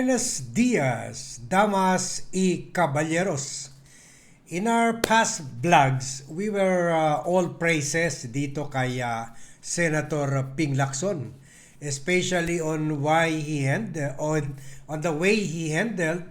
Buenos dias, damas y caballeros. In our past vlogs, we were all praises dito kay Senator Ping Lacson, especially on why he on the way he handled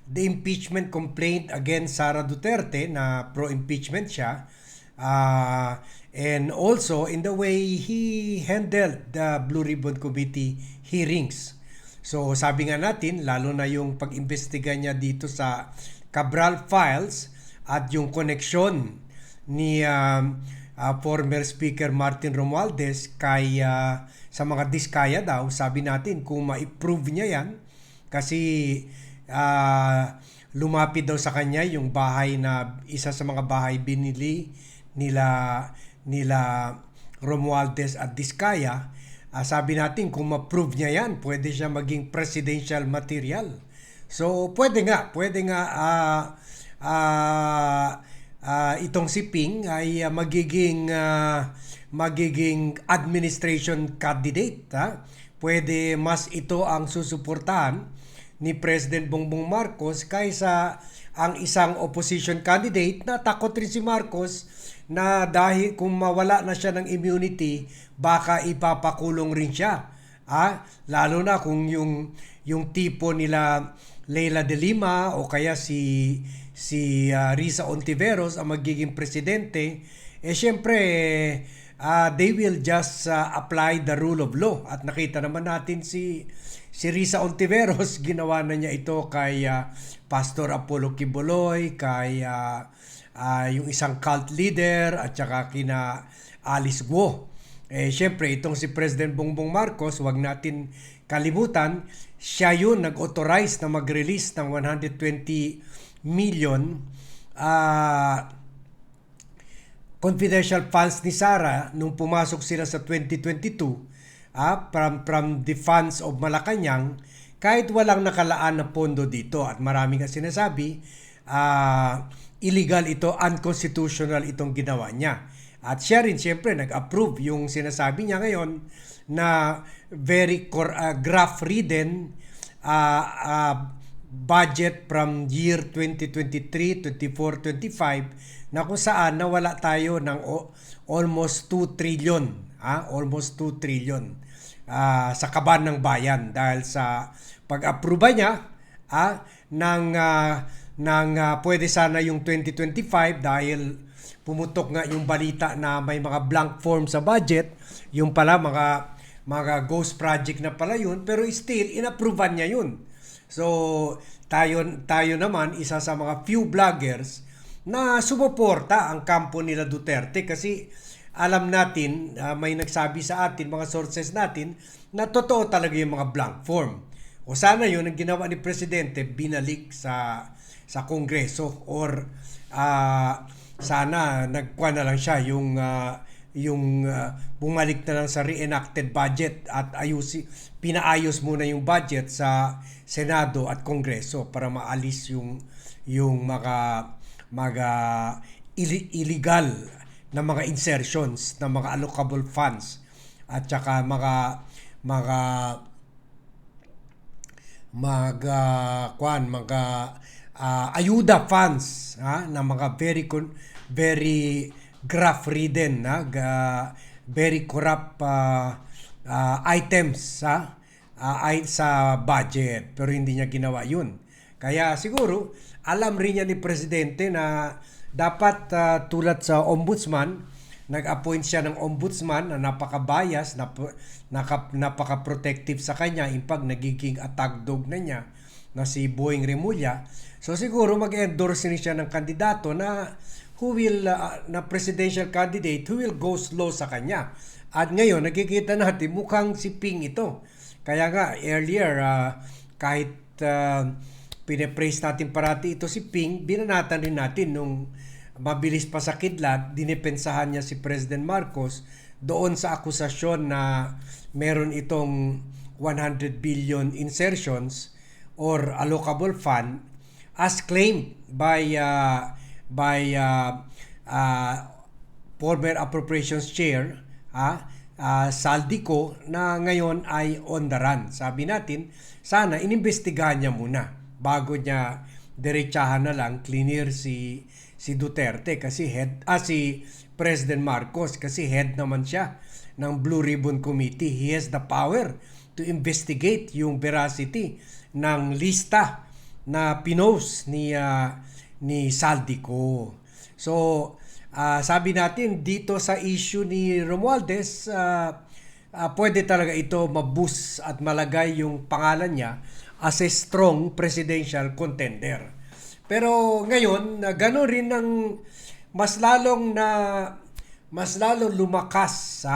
the impeachment complaint against Sara Duterte na pro-impeachment siya, and also in the way he handled the Blue Ribbon Committee hearings. So sabi nga natin, lalo na yung pag-imbestiga niya dito sa Cabral Files at yung koneksyon ni former Speaker Martin Romualdez kay sa mga diskaya daw, sabi natin kung ma-prove niya yan kasi lumapit daw sa kanya yung bahay na isa sa mga bahay binili nila Romualdez at Diskaya. Sabi natin kung ma-prove niya yan, pwede siya maging presidential material. So pwede nga itong si Ping ay magiging administration candidate. Pwede mas ito ang susuportahan ni President Bongbong Marcos kaysa ang isang opposition candidate na takot rin si Marcos na dahil kung mawala na siya ng immunity, baka ipapakulong rin siya. Lalo na kung yung tipo nila Leila de Lima o kaya si Risa Ontiveros ang magiging presidente, syempre they will just apply the rule of law. At nakita naman natin si Risa Ontiveros, ginawa na niya ito kay Pastor Apollo Quiboloy, kay yung isang cult leader at saka kina Alice Guo. Syempre itong si President Bongbong Marcos, wag natin kalimutan, siya yun nag-authorize na mag-release ng 120 million confidential funds ni Sara nung pumasok sila sa 2022 from the funds of Malacanang, kahit walang nakalaan na pondo dito. At maraming nga sinasabi illegal ito, unconstitutional itong ginawa niya. At siya rin siyempre nag-approve yung sinasabi niya ngayon na very graph-ridden budget from year 2023, 24, 25 na kung saan nawala tayo ng almost 2 trillion. Almost 2 trillion sa kaban ng bayan dahil sa pag-aproba niya ng pwede sana yung 2025 dahil pumutok nga yung balita na may mga blank form sa budget, yung pala mga ghost project na pala yun, pero still inapprovean niya yun. So tayo naman isa sa mga few vloggers na sumuporta ang kampo nila Duterte kasi alam natin, may nagsabi sa atin, mga sources natin, na totoo talaga yung mga blank form. O sana yun ang ginawa ni Presidente, binalik sa Kongreso, or sana nagkuha na lang siya yung bumalik na lang sa reenacted budget at pinaayos muna yung budget sa Senado at Kongreso para maalis yung mga illegal na mga insertions na mga allocable funds at saka mga ayuda funds na mga very graph-ridden very corrupt items sa budget, pero hindi niya ginawa yun. Kaya siguro alam rin niya ni Presidente na dapat tulad sa ombudsman, nag-appoint siya ng ombudsman na napaka-bias, napaka-protective sa kanya pag nagiging attack dog na niya na si Boying Remulla. So siguro mag-endorse siya ng kandidato na na presidential candidate who will go slow sa kanya. At ngayon nakikita natin mukhang si Ping ito. Kaya nga earlier kahit pinapraise natin parati ito si Ping, binanatan rin natin nung mabilis pa sa kidlat, dinipensahan niya si President Marcos doon sa akusasyon na meron itong 100 billion insertions or allocable fund as claimed by former appropriations chair Saldico na ngayon ay on the run. Sabi natin, sana inimbestigahan niya muna bago niya diretsahan na lang clear si Duterte kasi si President Marcos kasi head naman siya ng Blue Ribbon Committee. He has the power to investigate yung veracity ng lista na pinost ni Saldico. So, sabi natin dito sa issue ni Romualdez, pwede talaga ito maboost at malagay yung pangalan niya as a strong presidential contender. Pero ngayon, gano'n rin ang mas lalong lumakas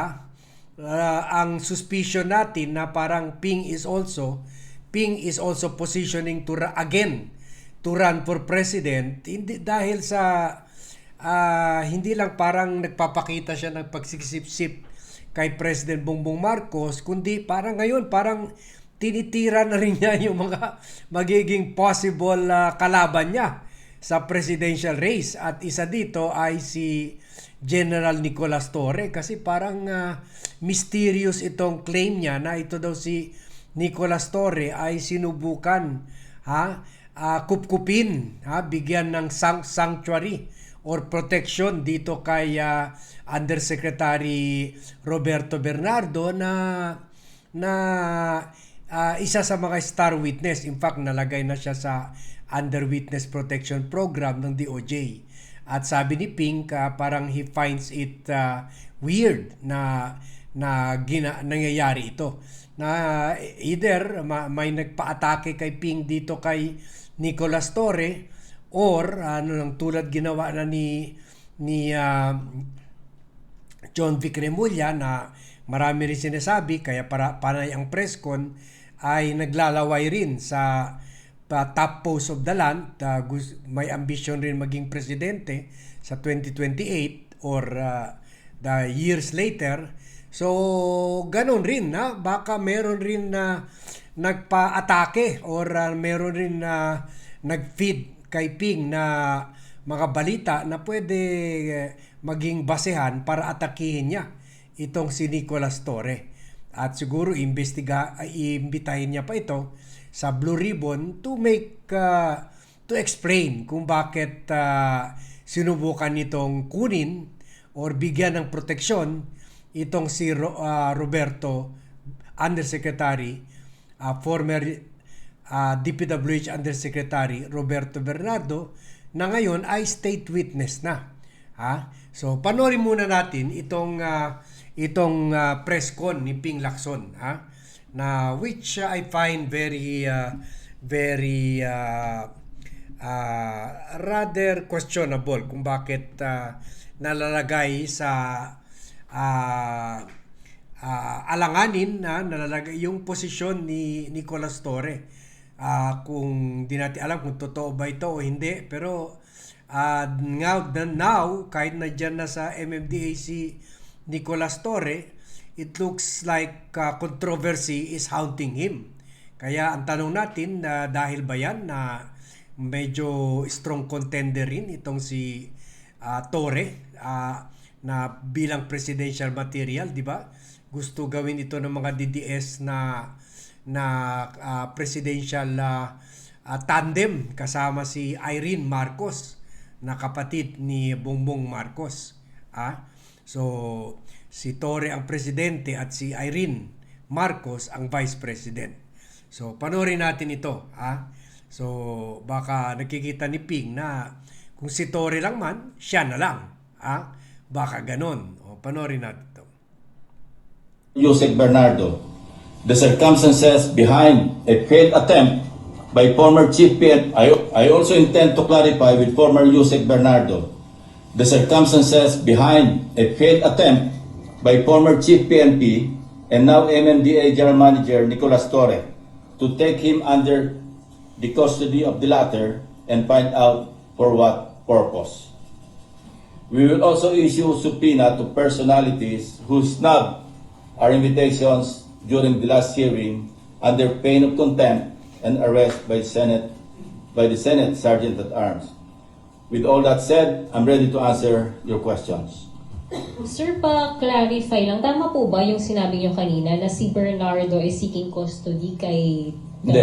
ang suspicion natin na parang Ping is also positioning to run for president, hindi dahil sa hindi lang parang nagpapakita siya ng pagsiksip-sip kay President Bongbong Marcos, kundi parang ngayon parang tinitira na rin niya yung mga magiging possible kalaban niya sa presidential race. At isa dito ay si General Nicolas Torre kasi parang mysterious itong claim niya na ito daw si Nicolas Torre ay sinubukan kupkupin, bigyan ng sanctuary or protection dito kay Undersecretary Roberto Bernardo na isa sa mga star witness. In fact, nalagay na siya sa Under Witness Protection Program ng DOJ. At sabi ni Ping, parang he finds it weird na nangyayari ito. Na either may nagpa-atake kay Ping dito kay Nicolas Torre or tulad ginawa na ni John Vic Remulla na marami rin sinasabi kaya panay ang presscon ay naglalaway rin sa top post of the land. May ambition rin maging presidente sa 2028 or the years later. So ganun rin baka meron rin na nagpa-atake or meron rin na nag-feed kay Ping na mga balita na pwede maging basehan para atakihin niya itong si Nicolas Torre. At siguro iimbitahin niya pa ito sa Blue Ribbon to explain kung bakit sinubukan nitong kunin or bigyan ng proteksyon itong si Roberto Undersecretary, former DPWH Undersecretary Roberto Bernardo na ngayon ay state witness na. So panoorin muna natin itong press con ni Ping Lacson na which I find very rather questionable kung bakit nalalagay sa alanganin nalalagay yung posisyon ni Nicolas Torre. Kung di natin alam kung totoo ba ito o hindi, pero now kahit na dyan na sa MMDA si Nicolas Torre, it looks like controversy is haunting him. Kaya ang tanong natin, dahil ba yan na medyo strong contender rin itong si Torre na bilang presidential material, di ba? Gusto gawin ito ng mga DDS na presidential tandem kasama si Irene Marcos na kapatid ni Bongbong Marcos. So si Torre ang presidente at si Irene Marcos ang vice president. So panoorin natin ito. So baka nakikita ni Ping na kung si Torre lang man, siya na lang. Baka ganon. Panoorin natin ito. Yusek Bernardo, the circumstances behind a failed attempt by former Chief PNP. I also intend to clarify with former Yusek Bernardo the circumstances behind a failed attempt by former Chief PNP and now MMDA General Manager Nicolas Torre to take him under the custody of the latter and find out for what purpose. We will also issue subpoena to personalities who snubbed our invitations during the last hearing under pain of contempt and arrest by the Senate Sergeant at Arms. With all that said, I'm ready to answer your questions. Sir, pa-clarify lang, tama po ba yung sinabi niyo kanina na si Bernardo is seeking custody kay... Hindi.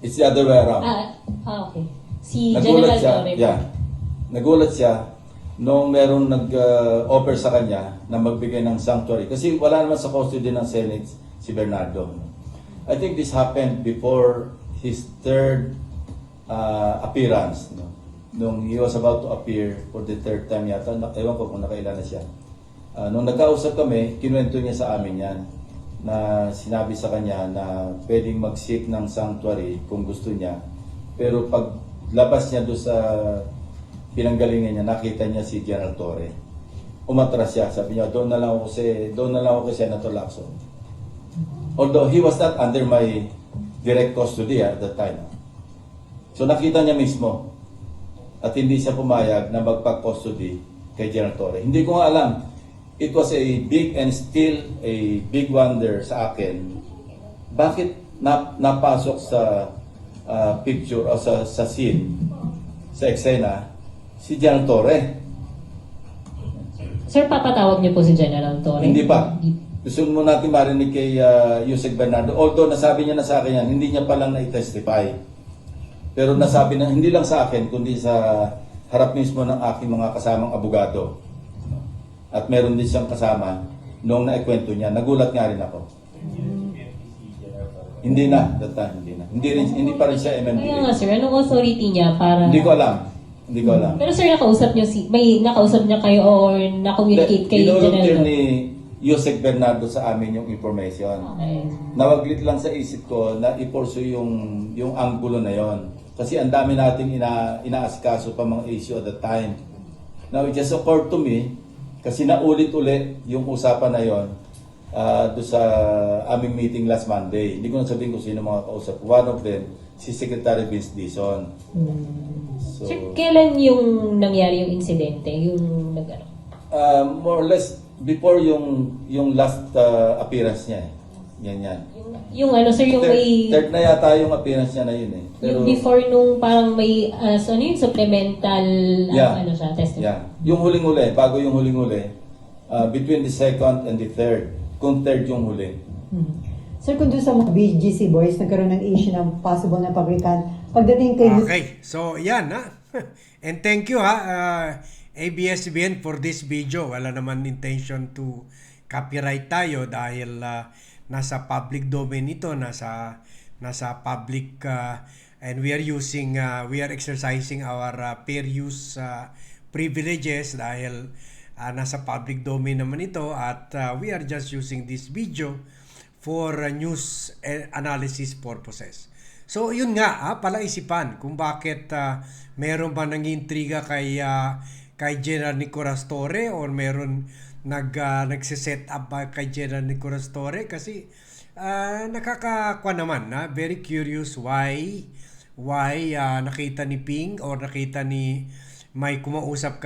It's the other way around. Okay. Si Nagulat General siya, Torre po. yeah. Nagulat siya nung merong nag-offer sa kanya na magbigay ng sanctuary. Kasi wala naman sa custody ng Senate si Bernardo. I think this happened before his third appearance. No? Nung he was about to appear for the third time yata, ewan ko kung nakailan na siya. Nung nagkausap kami, kinuwento niya sa amin yan na sinabi sa kanya na pwedeng mag-seek ng sanctuary kung gusto niya. Pero pag labas niya doon sa pinanggalingan niya, nakita niya si General Torre. Umatras siya, sabi niya, doon na lang ako kay Senator Lacson. Although he was not under my direct custody at that time. So nakita niya mismo at hindi siya pumayag na magpag-custody kay General Torre. Hindi ko nga alam. It was a big and still a big wonder sa akin. Bakit napasok sa picture o sa scene, sa eksena, si General Torre? Sir, papatawag niyo po si General Torre? Hindi pa. Gusto mo natin marinig kay Yusek Bernardo. Although nasabi niya na sa akin yan, hindi niya palang na-testify. Pero nasabi na, hindi lang sa akin, kundi sa harap mismo ng aking mga kasamang abogado. At meron din siyang kasama noong naikwento niya. Nagulat nga rin ako. Hindi na, that time, hindi na. Hindi pa rin siya Kaya nga MMDA. sir, anong authority niya para... Hindi ko alam. Hindi ko alam. Pero sir, may nakausap niya kayo or na-communicate kay Dinulog General Torre? ni Yusek Bernardo sa amin yung information. Okay. Nawaglit lang sa isip ko na i-pursue yung anggulo na yon. Kasi ang dami nating inaasikaso pa mga issue at the time. Now, it just occurred to me, kasi naulit-ulit yung usapan na yon doon sa aming meeting last Monday. Hindi ko na sabihin kung sino mga kausap. One of them, si Secretary Vince Dizon. So, Sir, kailan yung nangyari yung insidente? Yung nag-ano? more or less, before yung last appearance niya. Yan. Yung ano sir, yung may... Third na yata yung appearance niya na yun eh. Yung before nung parang may, so ano yung supplemental, ano siya, testimony? Yeah. Yung huling-huli, bago yung huling-huli, between the second and the third. Kung third yung huli. Sir, kung doon sa mga BGC boys, nagkaroon ng issue ng possible na pabrikan, pagdating kay... Okay, so yan ha. And thank you ha, ABS-CBN for this video. Wala naman intention to copyright tayo dahil nasa public domain ito, nasa public and we are exercising our fair use privileges dahil nasa public domain naman ito at we are just using this video for news analysis purposes. So yun nga, palaisipan kung bakit meron ba nangintriga kay General Nicolas Torre or meron nagse-set up ba kay General Nicolas Torre kasi nakakakwa naman na very curious why nakita ni Ping or nakita ni may kumausap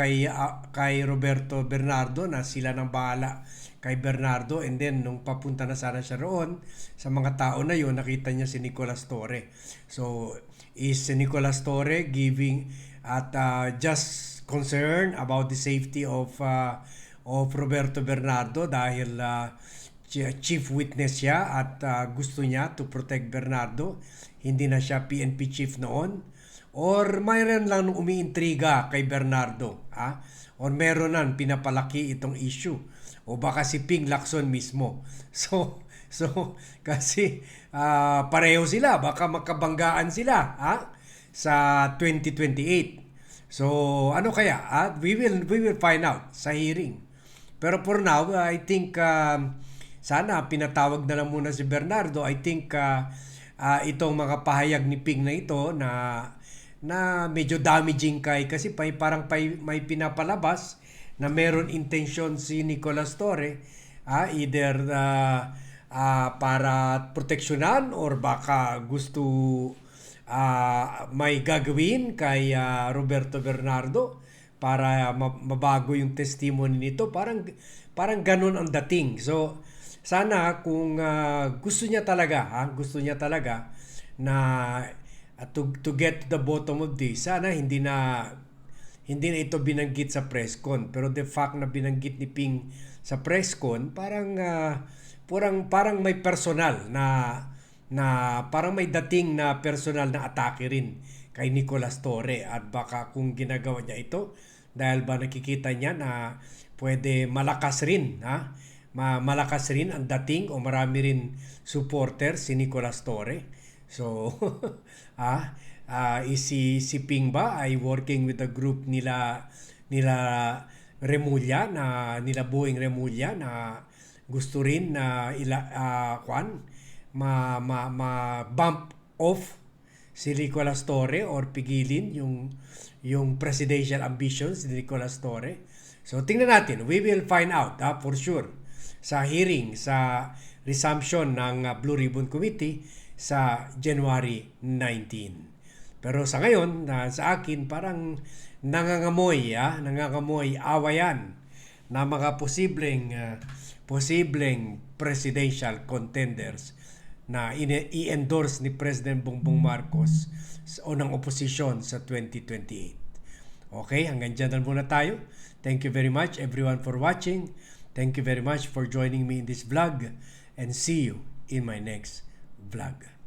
kay Roberto Bernardo na sila nang bahala kay Bernardo, and then nung papunta na sana siya roon sa mga tao na yon, nakita niya si Nicolas Torre. So is si Nicolas Torre giving at just concerned about the safety of Roberto Bernardo dahil chief witness siya at gusto niya to protect Bernardo, hindi na siya PNP chief noon, or mayroon lang umiintriga kay Bernardo, or meron nang pinapalaki itong issue, o baka si Ping Lacson mismo. So kasi pareho sila, baka magkabanggaan sila sa 2028. So ano kaya? We will find out sa hearing. Pero for now, I think sana pinatawag na lang muna si Bernardo. I think itong mga pahayag ni Ping na ito na medyo damaging kasi parang may pinapalabas na meron intensyon si Nicolas Torre either para proteksyonan or baka gusto may gagawin kay Roberto Bernardo para mabago yung testimony nito. Parang ganun ang dating. So sana kung gusto niya talaga na to get to the bottom of this, sana hindi na hindi na ito binanggit sa press con, pero the fact na binanggit ni Ping sa press con, parang may personal na parang may dating na personal na atake rin kay Nicolas Torre, at baka kung ginagawa niya ito dahil ba nakikita niya na pwede malakas rin, malakas rin ang dating o marami rin supporter si Nicolas Torre. So si Ping ba ay working with the group nila Remulla, na nila Boeing Remulla, na gusto rin na bump off si Nicolas Torre or pigilin yung presidential ambitions ni Nicolas Torre. So tingnan natin, we will find out for sure sa hearing, sa resumption ng Blue Ribbon Committee sa January 19. Pero sa ngayon, sa akin parang nangangamoy awayan na mga posibleng presidential contenders na i-endorse ni President Bongbong Marcos o ng oposisyon sa 2028. Okay, hanggang dyan na muna tayo. Thank you very much everyone for watching. Thank you very much for joining me in this vlog, and see you in my next vlog.